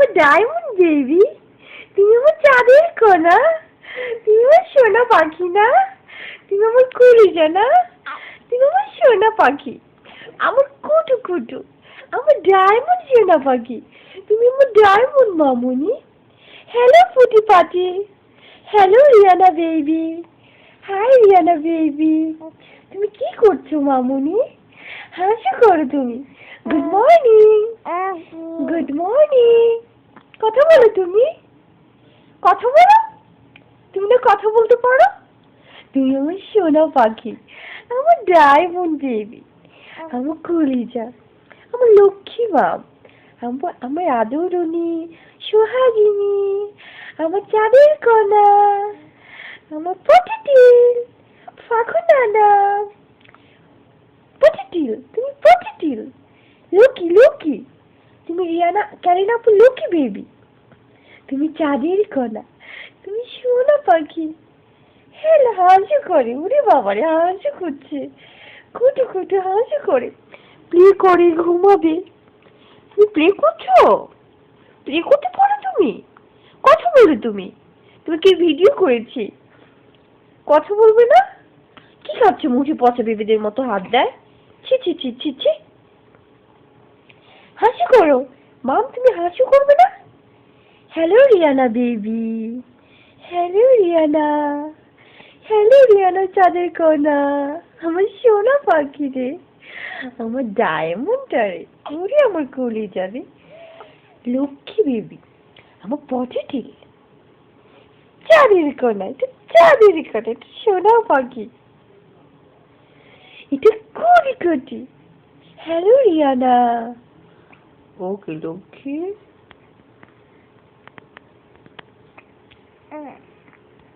আমার diamond baby, তুমি আমার চাঁদের কণা, তুমি আমার সোনা পাখি না, তুমি আমার কলিজা না, তুমি আমার সোনা পাখি, আমার কুটু কুটু, আমার ডায়মন্ড সোনা পাখি, তুমি আমার ডায়মন্ড মামুনি। হ্যালো ফুটি পাটি, hello Riyana baby, hi Riyana baby, তুমি কি করছো মামুনি? হাসি করো তুমি। Good morning, good morning. কথা বলো তুমি, কথা বলো, তুমি না কথা বলতে পারো? তুমি আমার সোনা পাখি, আমার ডায়মন্ড বেবি, আমার কলিজা, আমার লক্ষ্মী বাপ, আমার আদরণী সোহাগিনী, আমার চাঁদের কণা, আমার পটিটিল, ফাঁকুনানা, পটিটিল, তুমি পটিটিল, লকি লকি, তুমি রিয়ানা ক্যারিনাপুর লকি বেবি, তুমি চাঁদের কণা, তুমি সোনা পাখি। হ্যালো হাসি করে, ওরে বাবারে হাসি করছে, কুটু কুটু হাসি করে, প্লে করে ঘুমাবে। তুমি প্লে করছো? প্লে করতে পারো তুমি? কথা বলো তুমি, তুমি কি ভিডিও করেছি? কথা বলবে না? কি খাচ্ছে মুখে পচা বেবিদের মতো হাত দেয়? ছি ছি ছি ছি ছি। হাসি করো মাম, তুমি হাসি করবে না? Hello Riyana baby, hello Riyana, hello Riyana চাঁদের কণা, আমার সোনা পাখি রে, আমার ডায়মন্ড রে, ওরে আমার কলিজা রে, লক্ষ্মী বেবি, আমার পটেটিল, চাঁদের কণা, এটা চাঁদের কণা, এটা সোনা পাখি, এটা কোটি কোটি। হ্যালো রিয়ানা, ওকে লক্ষ্মী।